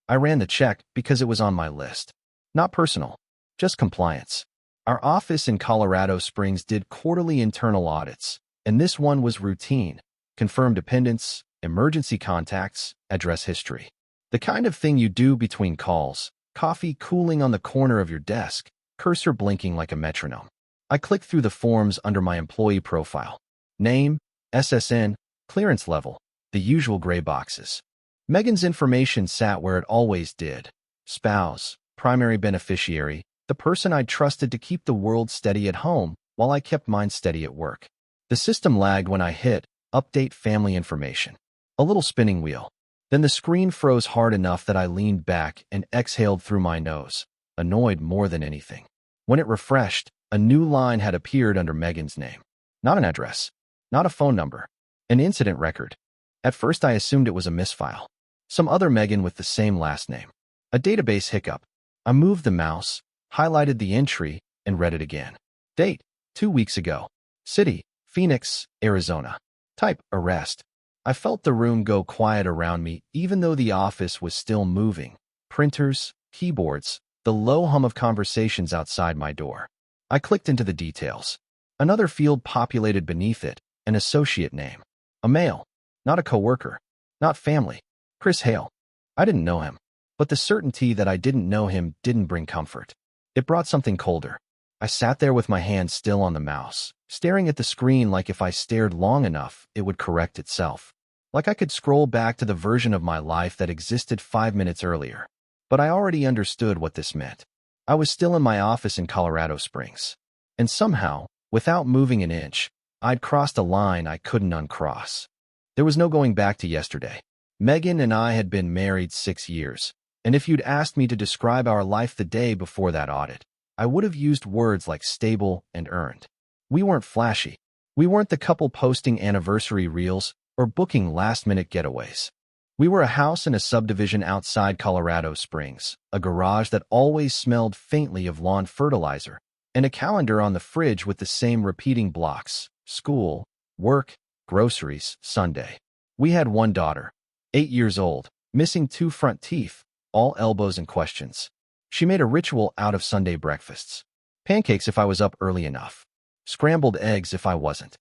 I ran the check because it was on my list. Not personal, just compliance. Our office in Colorado Springs did quarterly internal audits, and this one was routine. Confirmed dependents, emergency contacts, address history. The kind of thing you do between calls, coffee cooling on the corner of your desk, cursor blinking like a metronome. I clicked through the forms under my employee profile. Name, SSN, clearance level, the usual gray boxes. Megan's information sat where it always did. Spouse, primary beneficiary, the person I'd trusted to keep the world steady at home while I kept mine steady at work. The system lagged when I hit update family information. A little spinning wheel. Then the screen froze hard enough that I leaned back and exhaled through my nose, annoyed more than anything. When it refreshed, a new line had appeared under Megan's name. Not an address, not a phone number, an incident record. At first I assumed it was a misfile. Some other Megan with the same last name. A database hiccup. I moved the mouse, highlighted the entry, and read it again. Date, 2 weeks ago. City, Phoenix, Arizona. Type, arrest. I felt the room go quiet around me even though the office was still moving. Printers, keyboards, the low hum of conversations outside my door. I clicked into the details. Another field populated beneath it, an associate name. A male, not a coworker, not family. Chris Hale. I didn't know him, but the certainty that I didn't know him didn't bring comfort. It brought something colder. I sat there with my hand still on the mouse, staring at the screen like if I stared long enough, it would correct itself. Like I could scroll back to the version of my life that existed 5 minutes earlier. But I already understood what this meant. I was still in my office in Colorado Springs. And somehow, without moving an inch, I'd crossed a line I couldn't uncross. There was no going back to yesterday. Megan and I had been married 6 years, and if you'd asked me to describe our life the day before that audit, I would have used words like stable and earned. We weren't flashy. We weren't the couple posting anniversary reels or booking last-minute getaways. We were a house in a subdivision outside Colorado Springs, a garage that always smelled faintly of lawn fertilizer, and a calendar on the fridge with the same repeating blocks: school, work, groceries, Sunday. We had one daughter, 8 years old, missing 2 front teeth, all elbows and questions. She made a ritual out of Sunday breakfasts. Pancakes if I was up early enough. Scrambled eggs if I wasn't.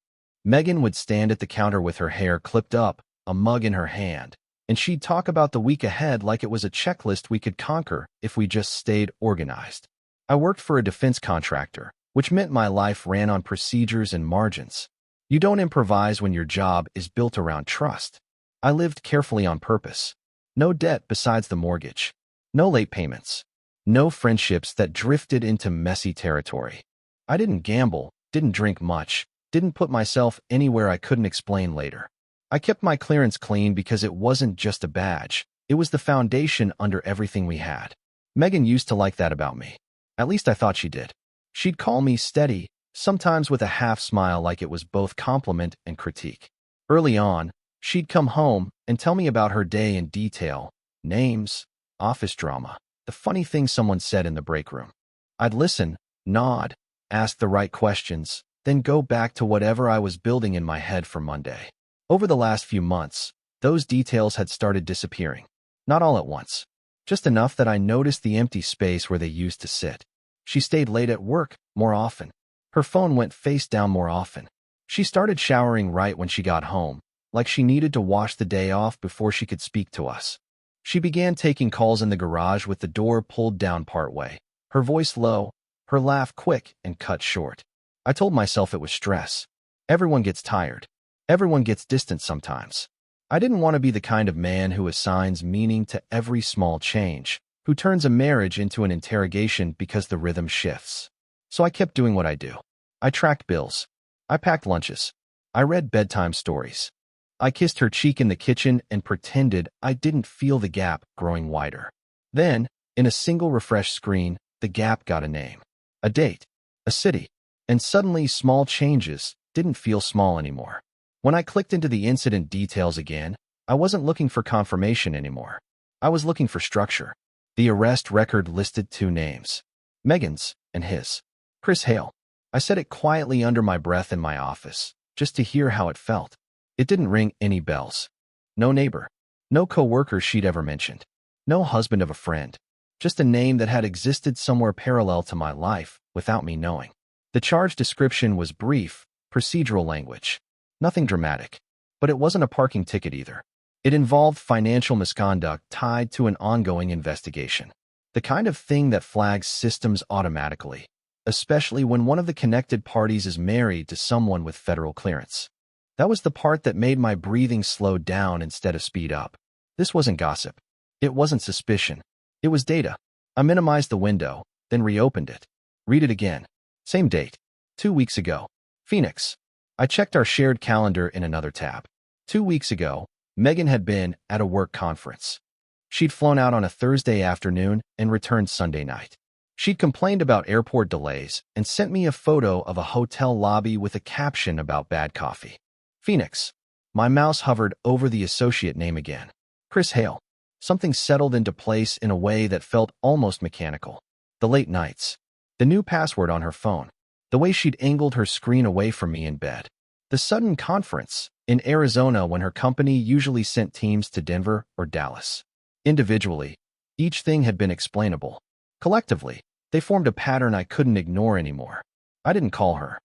Megan would stand at the counter with her hair clipped up, a mug in her hand, and she'd talk about the week ahead like it was a checklist we could conquer if we just stayed organized. I worked for a defense contractor, which meant my life ran on procedures and margins. You don't improvise when your job is built around trust. I lived carefully on purpose. No debt besides the mortgage. No late payments. No friendships that drifted into messy territory. I didn't gamble, didn't drink much, didn't put myself anywhere I couldn't explain later. I kept my clearance clean because it wasn't just a badge. It was the foundation under everything we had. Megan used to like that about me. At least I thought she did. She'd call me steady, sometimes with a half smile like it was both compliment and critique. Early on, she'd come home and tell me about her day in detail, names, office drama, the funny thing someone said in the break room. I'd listen, nod, ask the right questions, then go back to whatever I was building in my head for Monday. Over the last few months, those details had started disappearing. Not all at once. Just enough that I noticed the empty space where they used to sit. She stayed late at work more often. Her phone went face down more often. She started showering right when she got home, like she needed to wash the day off before she could speak to us. She began taking calls in the garage with the door pulled down partway, her voice low, her laugh quick and cut short. I told myself it was stress. Everyone gets tired. Everyone gets distant sometimes. I didn't want to be the kind of man who assigns meaning to every small change, who turns a marriage into an interrogation because the rhythm shifts. So I kept doing what I do. I tracked bills. I packed lunches. I read bedtime stories. I kissed her cheek in the kitchen and pretended I didn't feel the gap growing wider. Then, in a single refreshed screen, the gap got a name, a date, a city, and suddenly small changes didn't feel small anymore. When I clicked into the incident details again, I wasn't looking for confirmation anymore. I was looking for structure. The arrest record listed 2 names, Megan's and his. Chris Hale. I said it quietly under my breath in my office, just to hear how it felt. It didn't ring any bells. No neighbor. No coworker she'd ever mentioned. No husband of a friend. Just a name that had existed somewhere parallel to my life without me knowing. The charge description was brief, procedural language. Nothing dramatic. But it wasn't a parking ticket either. It involved financial misconduct tied to an ongoing investigation. The kind of thing that flags systems automatically, especially when one of the connected parties is married to someone with federal clearance. That was the part that made my breathing slow down instead of speed up. This wasn't gossip. It wasn't suspicion. It was data. I minimized the window, then reopened it. Read it again. Same date. 2 weeks ago. Phoenix. I checked our shared calendar in another tab. 2 weeks ago, Megan had been at a work conference. She'd flown out on a Thursday afternoon and returned Sunday night. She'd complained about airport delays and sent me a photo of a hotel lobby with a caption about bad coffee. Phoenix. My mouse hovered over the associate name again. Chris Hale. Something settled into place in a way that felt almost mechanical. The late nights. The new password on her phone. The way she'd angled her screen away from me in bed. The sudden conference in Arizona when her company usually sent teams to Denver or Dallas. Individually, each thing had been explainable. Collectively, they formed a pattern I couldn't ignore anymore. I didn't call her.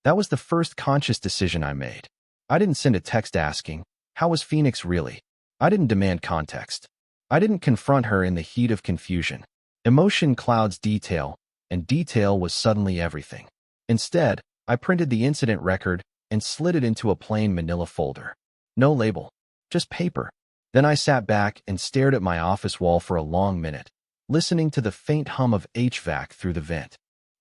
That was the first conscious decision I made. I didn't send a text asking, "How was Phoenix really?" I didn't demand context. I didn't confront her in the heat of confusion. Emotion clouds detail, and detail was suddenly everything. Instead, I printed the incident record and slid it into a plain manila folder. No label, just paper. Then I sat back and stared at my office wall for a long minute, listening to the faint hum of HVAC through the vent.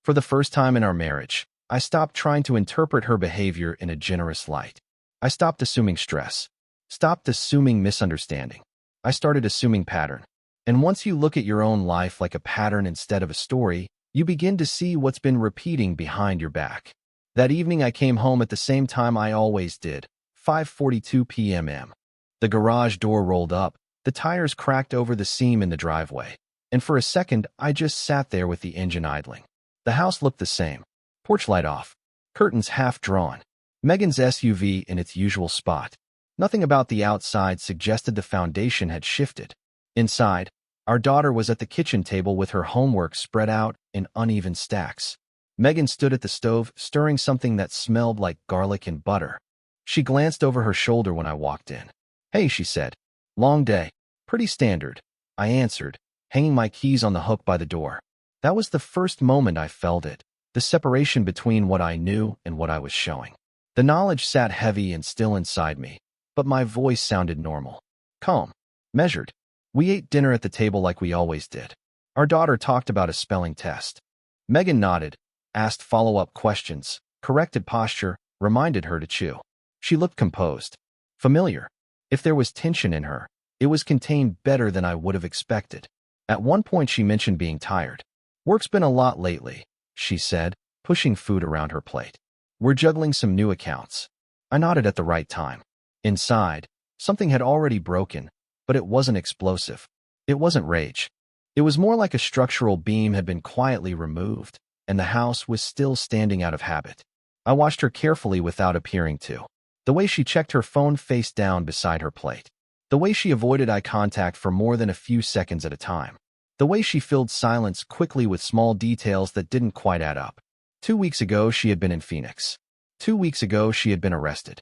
For the first time in our marriage, I stopped trying to interpret her behavior in a generous light. I stopped assuming stress, stopped assuming misunderstanding. I started assuming pattern. And once you look at your own life like a pattern instead of a story, you begin to see what's been repeating behind your back. That evening I came home at the same time I always did, 5:42 p.m. The garage door rolled up, the tires cracked over the seam in the driveway, and for a second I just sat there with the engine idling. The house looked the same. Porch light off, curtains half drawn, Megan's SUV in its usual spot. Nothing about the outside suggested the foundation had shifted. Inside, our daughter was at the kitchen table with her homework spread out in uneven stacks. Megan stood at the stove, stirring something that smelled like garlic and butter. She glanced over her shoulder when I walked in. "Hey," she said. "Long day." "Pretty standard," I answered, hanging my keys on the hook by the door. That was the first moment I felt it, the separation between what I knew and what I was showing. The knowledge sat heavy and still inside me, but my voice sounded normal, calm, measured. We ate dinner at the table like we always did. Our daughter talked about a spelling test. Megan nodded, asked follow-up questions, corrected posture, reminded her to chew. She looked composed, familiar. If there was tension in her, it was contained better than I would have expected. At one point she mentioned being tired. "Work's been a lot lately," she said, pushing food around her plate. "We're juggling some new accounts." I nodded at the right time. Inside, something had already broken, but it wasn't explosive. It wasn't rage. It was more like a structural beam had been quietly removed, and the house was still standing out of habit. I watched her carefully without appearing to. The way she checked her phone face down beside her plate. The way she avoided eye contact for more than a few seconds at a time. The way she filled silence quickly with small details that didn't quite add up. 2 weeks ago, she had been in Phoenix. 2 weeks ago, she had been arrested.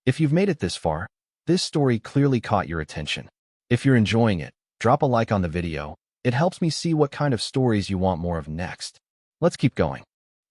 If you've made it this far, this story clearly caught your attention. If you're enjoying it, drop a like on the video. It helps me see what kind of stories you want more of next. Let's keep going.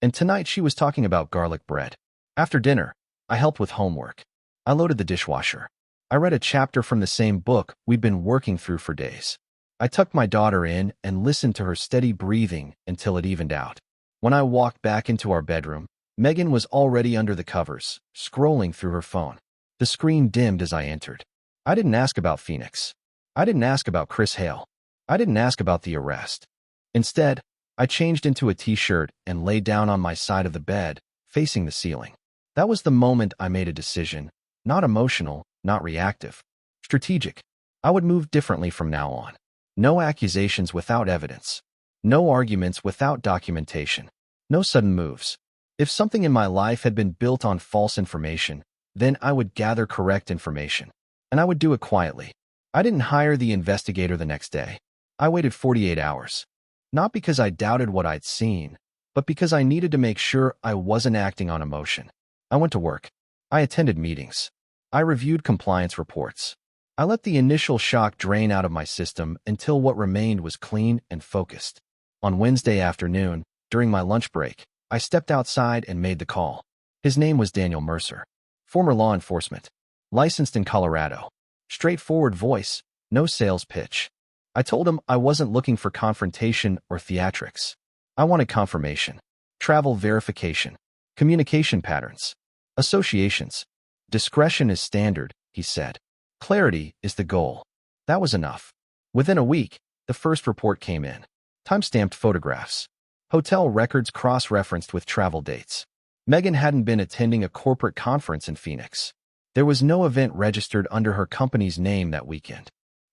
And tonight she was talking about garlic bread. After dinner, I helped with homework. I loaded the dishwasher. I read a chapter from the same book we'd been working through for days. I tucked my daughter in and listened to her steady breathing until it evened out. When I walked back into our bedroom, Megan was already under the covers, scrolling through her phone. The screen dimmed as I entered. I didn't ask about Phoenix. I didn't ask about Chris Hale. I didn't ask about the arrest. Instead, I changed into a t-shirt and lay down on my side of the bed, facing the ceiling. That was the moment I made a decision, not emotional, not reactive, strategic. I would move differently from now on. No accusations without evidence. No arguments without documentation. No sudden moves. If something in my life had been built on false information, then I would gather correct information. And I would do it quietly. I didn't hire the investigator the next day. I waited 48 hours. Not because I doubted what I'd seen, but because I needed to make sure I wasn't acting on emotion. I went to work. I attended meetings. I reviewed compliance reports. I let the initial shock drain out of my system until what remained was clean and focused. On Wednesday afternoon, during my lunch break, I stepped outside and made the call. His name was Daniel Mercer, former law enforcement, licensed in Colorado. Straightforward voice, no sales pitch. I told him I wasn't looking for confrontation or theatrics. I wanted confirmation, travel verification, communication patterns, associations. Discretion is standard, he said. Clarity is the goal. That was enough. Within a week, the first report came in. Time-stamped photographs. Hotel records cross-referenced with travel dates. Megan hadn't been attending a corporate conference in Phoenix. There was no event registered under her company's name that weekend.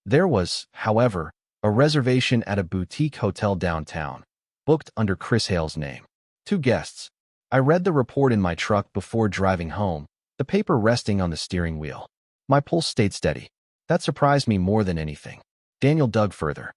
There was, however, a reservation at a boutique hotel downtown, booked under Hale's name. 2 guests. I read the report in my truck before driving home, the paper resting on the steering wheel. My pulse stayed steady. That surprised me more than anything. Daniel dug further.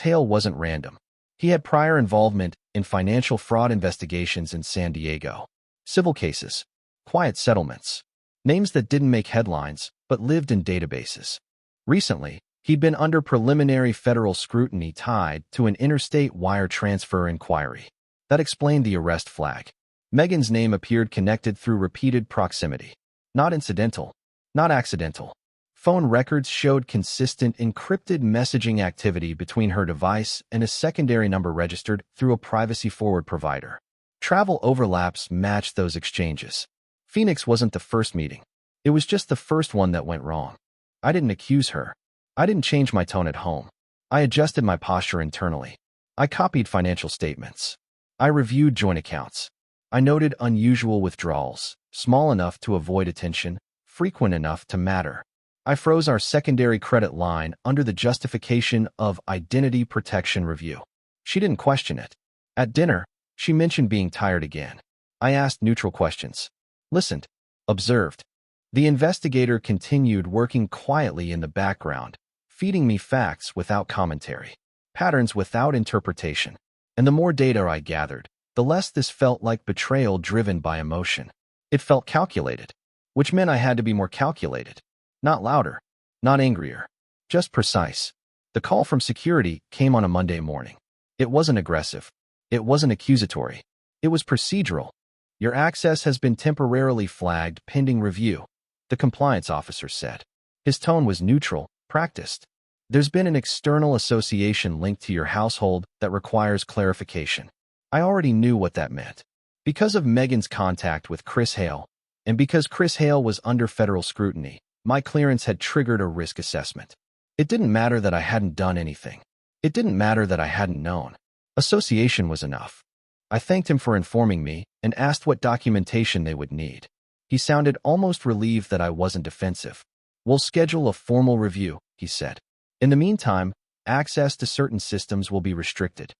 Hale wasn't random. He had prior involvement in financial fraud investigations in San Diego. Civil cases. Quiet settlements. Names that didn't make headlines, but lived in databases. Recently, he'd been under preliminary federal scrutiny tied to an interstate wire transfer inquiry. That explained the arrest flag. Megan's name appeared connected through repeated proximity. Not incidental. Not accidental. Phone records showed consistent encrypted messaging activity between her device and a secondary number registered through a privacy-forward provider. Travel overlaps matched those exchanges. Phoenix wasn't the first meeting. It was just the first one that went wrong. I didn't accuse her. I didn't change my tone at home. I adjusted my posture internally. I copied financial statements. I reviewed joint accounts. I noted unusual withdrawals, small enough to avoid attention, frequent enough to matter. I froze our secondary credit line under the justification of identity protection review. She didn't question it. At dinner, she mentioned being tired again. I asked neutral questions. Listened. Observed. The investigator continued working quietly in the background, feeding me facts without commentary, patterns without interpretation. And the more data I gathered, the less this felt like betrayal driven by emotion. It felt calculated, which meant I had to be more calculated. Not louder, not angrier, just precise. The call from security came on a Monday morning. It wasn't aggressive. It wasn't accusatory. It was procedural. Your access has been temporarily flagged pending review, the compliance officer said. His tone was neutral, practiced. There's been an external association linked to your household that requires clarification. I already knew what that meant. Because of Megan's contact with Hale, and because Hale was under federal scrutiny, my clearance had triggered a risk assessment. It didn't matter that I hadn't done anything. It didn't matter that I hadn't known. Association was enough. I thanked him for informing me and asked what documentation they would need. He sounded almost relieved that I wasn't defensive. We'll schedule a formal review, he said. In the meantime, access to certain systems will be restricted.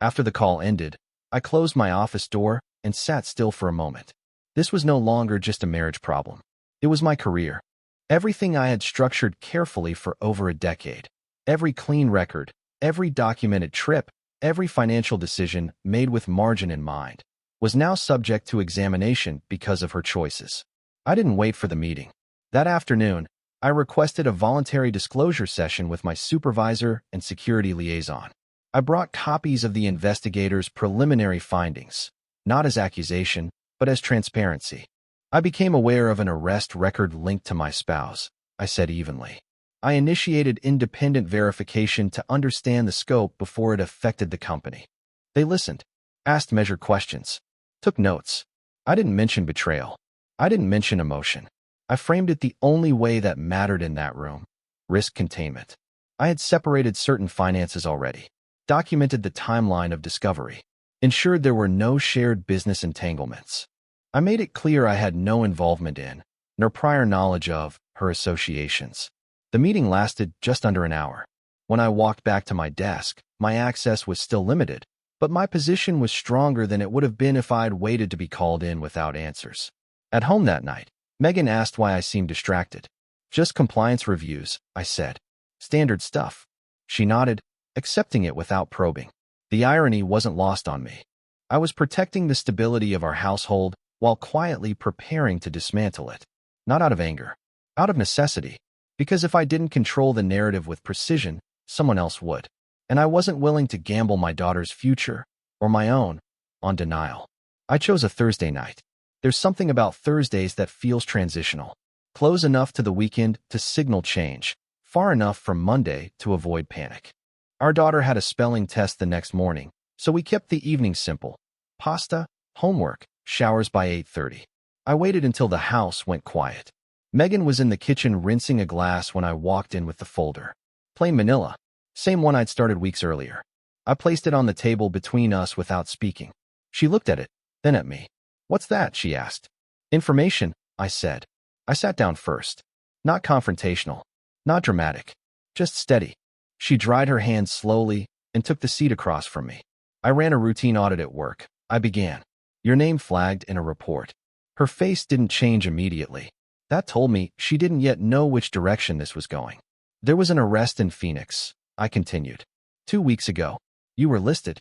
After the call ended, I closed my office door and sat still for a moment. This was no longer just a marriage problem. It was my career. Everything I had structured carefully for over a decade. Every clean record, every documented trip, every financial decision made with margin in mind, was now subject to examination because of her choices. I didn't wait for the meeting. That afternoon, I requested a voluntary disclosure session with my supervisor and security liaison. I brought copies of the investigator's preliminary findings, not as accusation, but as transparency. I became aware of an arrest record linked to my spouse, I said evenly. I initiated independent verification to understand the scope before it affected the company. They listened, asked measured questions, took notes. I didn't mention betrayal. I didn't mention emotion. I framed it the only way that mattered in that room: risk containment. I had separated certain finances already, documented the timeline of discovery, ensured there were no shared business entanglements. I made it clear I had no involvement in, nor prior knowledge of, her associations. The meeting lasted just under an hour. When I walked back to my desk, my access was still limited, but my position was stronger than it would have been if I'd waited to be called in without answers. At home that night, Megan asked why I seemed distracted. Just compliance reviews, I said. Standard stuff. She nodded. accepting it without probing. The irony wasn't lost on me. I was protecting the stability of our household while quietly preparing to dismantle it. Not out of anger, out of necessity. Because if I didn't control the narrative with precision, someone else would. And I wasn't willing to gamble my daughter's future, or my own, on denial. I chose a Thursday night. There's something about Thursdays that feels transitional. Close enough to the weekend to signal change, far enough from Monday to avoid panic. Our daughter had a spelling test the next morning, so we kept the evening simple. Pasta, homework, showers by 8:30. I waited until the house went quiet. Megan was in the kitchen rinsing a glass when I walked in with the folder. Plain manila. Same one I'd started weeks earlier. I placed it on the table between us without speaking. She looked at it, then at me. "What's that?" she asked. "Information," I said. I sat down first. Not confrontational, not dramatic, just steady. She dried her hands slowly and took the seat across from me. "I ran a routine audit at work," I began. "Your name flagged in a report." Her face didn't change immediately. That told me she didn't yet know which direction this was going. "There was an arrest in Phoenix," I continued. "2 weeks ago. You were listed."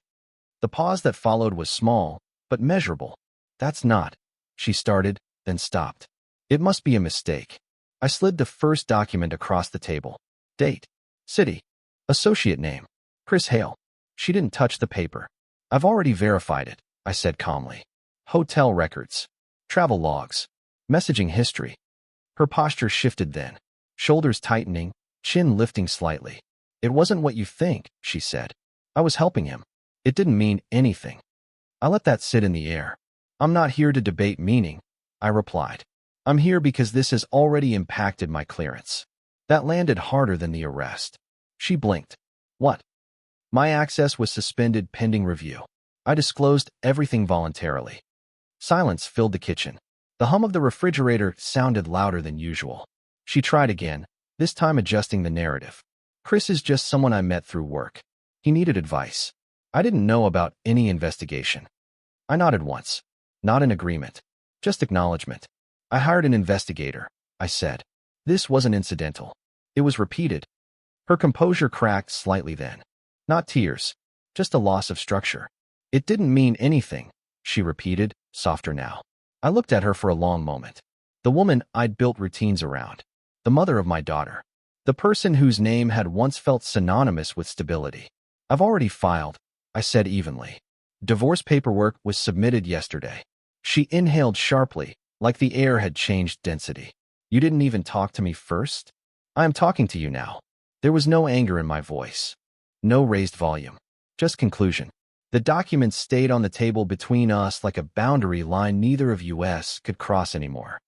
The pause that followed was small, but measurable. "That's not," she started, then stopped. "It must be a mistake." I slid the first document across the table. Date. City. Associate name. Chris Hale. She didn't touch the paper. "I've already verified it," I said calmly. "Hotel records. Travel logs. Messaging history." Her posture shifted then. Shoulders tightening, chin lifting slightly. "It wasn't what you think," she said. "I was helping him. It didn't mean anything." I let that sit in the air. "I'm not here to debate meaning," I replied. "I'm here because this has already impacted my clearance." That landed harder than the arrest. She blinked. "What?" "My access was suspended pending review. I disclosed everything voluntarily." Silence filled the kitchen. The hum of the refrigerator sounded louder than usual. She tried again, this time adjusting the narrative. "Chris is just someone I met through work. He needed advice. I didn't know about any investigation." I nodded once. Not an agreement. Just acknowledgement. "I hired an investigator," I said. "This wasn't incidental. It was repeated." Her composure cracked slightly then. Not tears, just a loss of structure. "It didn't mean anything," she repeated, softer now. I looked at her for a long moment. The woman I'd built routines around. The mother of my daughter. The person whose name had once felt synonymous with stability. "I've already filed," I said evenly. "Divorce paperwork was submitted yesterday." She inhaled sharply, like the air had changed density. "You didn't even talk to me first?" "I am talking to you now." There was no anger in my voice. No raised volume. Just conclusion. The documents stayed on the table between us like a boundary line neither of us could cross anymore.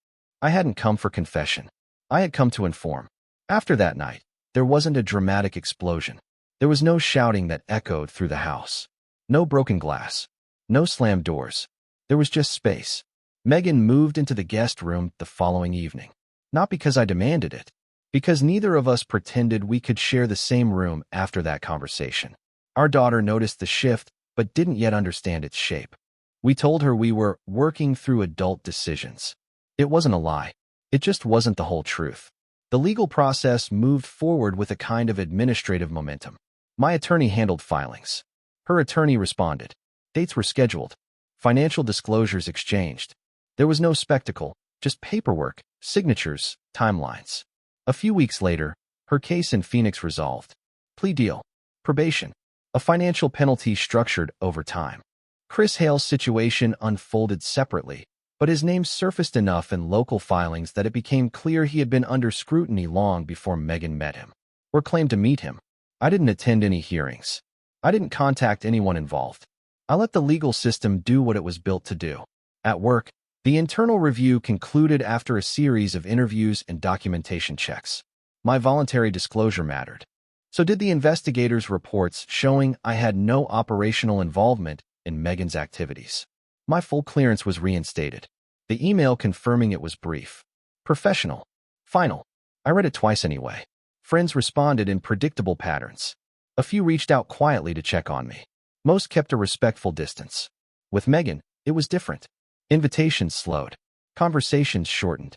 I hadn't come for confession. I had come to inform. After that night, there wasn't a dramatic explosion. There was no shouting that echoed through the house. No broken glass. No slammed doors. There was just space. Megan moved into the guest room the following evening. Not because I demanded it. Because neither of us pretended we could share the same room after that conversation. Our daughter noticed the shift, but didn't yet understand its shape. We told her we were working through adult decisions. It wasn't a lie. It just wasn't the whole truth. The legal process moved forward with a kind of administrative momentum. My attorney handled filings. Her attorney responded. Dates were scheduled. Financial disclosures exchanged. There was no spectacle, just paperwork, signatures, timelines. A few weeks later, her case in Phoenix resolved. Plea deal. Probation. A financial penalty structured over time. Chris Hale's situation unfolded separately, but his name surfaced enough in local filings that it became clear he had been under scrutiny long before Megan met him, or claimed to meet him. I didn't attend any hearings. I didn't contact anyone involved. I let the legal system do what it was built to do. At work, the internal review concluded after a series of interviews and documentation checks. My voluntary disclosure mattered. So did the investigators' reports showing I had no operational involvement in Megan's activities. My full clearance was reinstated. The email confirming it was brief, professional, final. I read it twice anyway. Friends responded in predictable patterns. A few reached out quietly to check on me. Most kept a respectful distance. With Megan, it was different. Invitations slowed. Conversations shortened.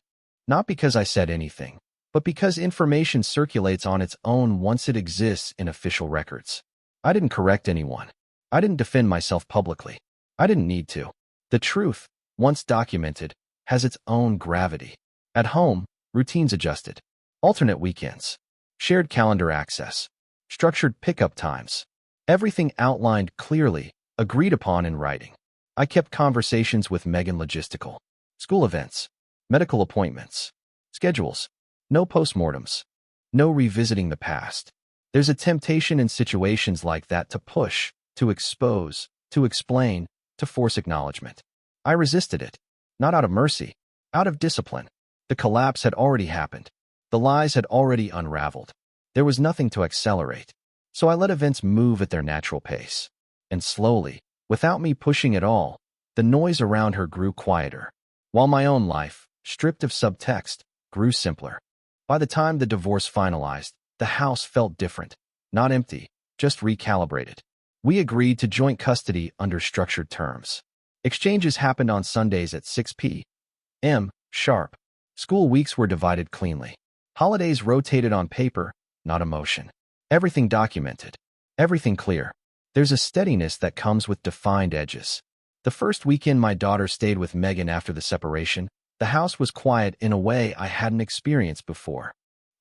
Not because I said anything, but because information circulates on its own once it exists in official records. I didn't correct anyone. I didn't defend myself publicly. I didn't need to. The truth, once documented, has its own gravity. At home, routines adjusted. Alternate weekends. Shared calendar access. Structured pickup times. Everything outlined clearly, agreed upon in writing. I kept conversations with Megan logistical. School events. Medical appointments. Schedules. No postmortems. No revisiting the past. There's a temptation in situations like that to push, to expose, to explain, to force acknowledgement. I resisted it. Not out of mercy. Out of discipline. The collapse had already happened. The lies had already unraveled. There was nothing to accelerate. So I let events move at their natural pace. And slowly, without me pushing at all, the noise around her grew quieter, while my own life, stripped of subtext, grew simpler. By the time the divorce finalized, the house felt different. Not empty, just recalibrated. We agreed to joint custody under structured terms. Exchanges happened on Sundays at 6 p.m. sharp. School weeks were divided cleanly. Holidays rotated on paper, not emotion. Everything documented. Everything clear. There's a steadiness that comes with defined edges. The first weekend my daughter stayed with Megan after the separation, the house was quiet in a way I hadn't experienced before.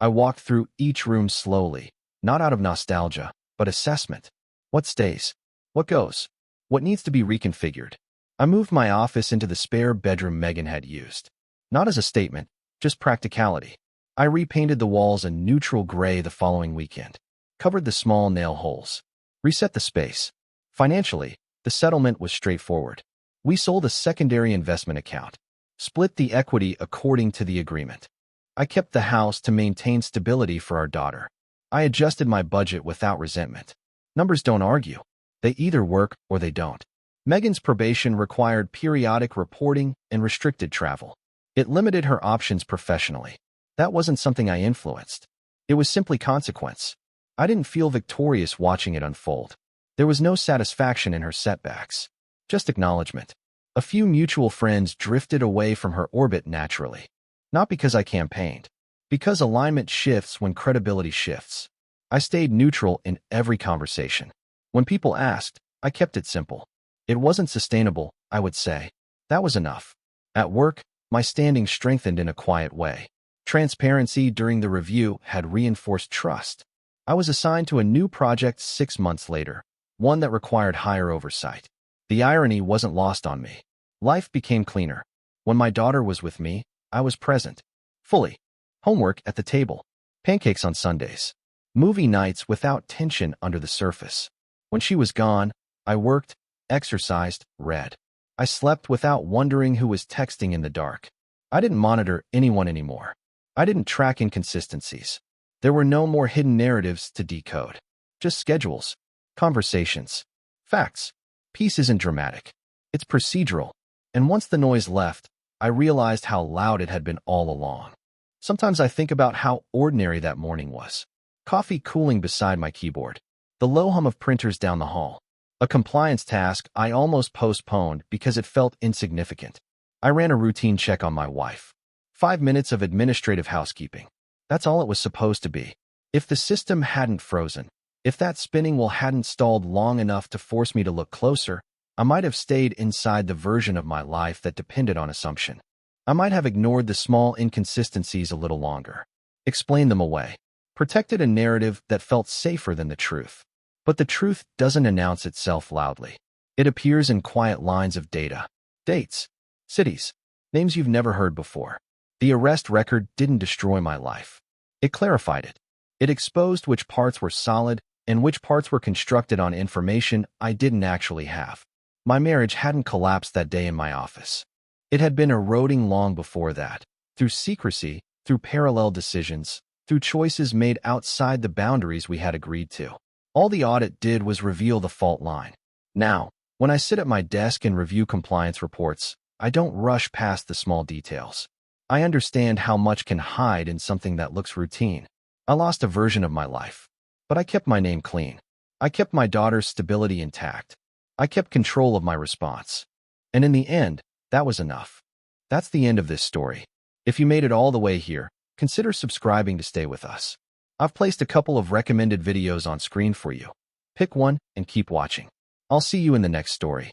I walked through each room slowly, not out of nostalgia, but assessment. What stays? What goes? What needs to be reconfigured? I moved my office into the spare bedroom Megan had used. Not as a statement, just practicality. I repainted the walls a neutral gray the following weekend, covered the small nail holes, reset the space. Financially, the settlement was straightforward. We sold a secondary investment account, split the equity according to the agreement. I kept the house to maintain stability for our daughter. I adjusted my budget without resentment. Numbers don't argue. They either work or they don't. Megan's probation required periodic reporting and restricted travel. It limited her options professionally. That wasn't something I influenced. It was simply consequence. I didn't feel victorious watching it unfold. There was no satisfaction in her setbacks, just acknowledgement. A few mutual friends drifted away from her orbit naturally. Not because I campaigned, because alignment shifts when credibility shifts. I stayed neutral in every conversation. When people asked, I kept it simple. It wasn't sustainable, I would say. That was enough. At work, my standing strengthened in a quiet way. Transparency during the review had reinforced trust. I was assigned to a new project 6 months later, one that required higher oversight. The irony wasn't lost on me. Life became cleaner. When my daughter was with me, I was present. Fully. Homework at the table. Pancakes on Sundays. Movie nights without tension under the surface. When she was gone, I worked, exercised, read. I slept without wondering who was texting in the dark. I didn't monitor anyone anymore. I didn't track inconsistencies. There were no more hidden narratives to decode. Just schedules, conversations, facts. Peace isn't dramatic. It's procedural. And once the noise left, I realized how loud it had been all along. Sometimes I think about how ordinary that morning was. Coffee cooling beside my keyboard. The low hum of printers down the hall. A compliance task I almost postponed because it felt insignificant. I ran a routine check on my wife. 5 minutes of administrative housekeeping. That's all it was supposed to be. If the system hadn't frozen, if that spinning wheel hadn't stalled long enough to force me to look closer, I might have stayed inside the version of my life that depended on assumption. I might have ignored the small inconsistencies a little longer, explained them away, protected a narrative that felt safer than the truth. But the truth doesn't announce itself loudly. It appears in quiet lines of data, dates, cities, names you've never heard before. The arrest record didn't destroy my life. It clarified it. It exposed which parts were solid and which parts were constructed on information I didn't actually have. My marriage hadn't collapsed that day in my office. It had been eroding long before that, through secrecy, through parallel decisions, through choices made outside the boundaries we had agreed to. All the audit did was reveal the fault line. Now, when I sit at my desk and review compliance reports, I don't rush past the small details. I understand how much can hide in something that looks routine. I lost a version of my life, but I kept my name clean. I kept my daughter's stability intact. I kept control of my response. And in the end, that was enough. That's the end of this story. If you made it all the way here, consider subscribing to stay with us. I've placed a couple of recommended videos on screen for you. Pick one and keep watching. I'll see you in the next story.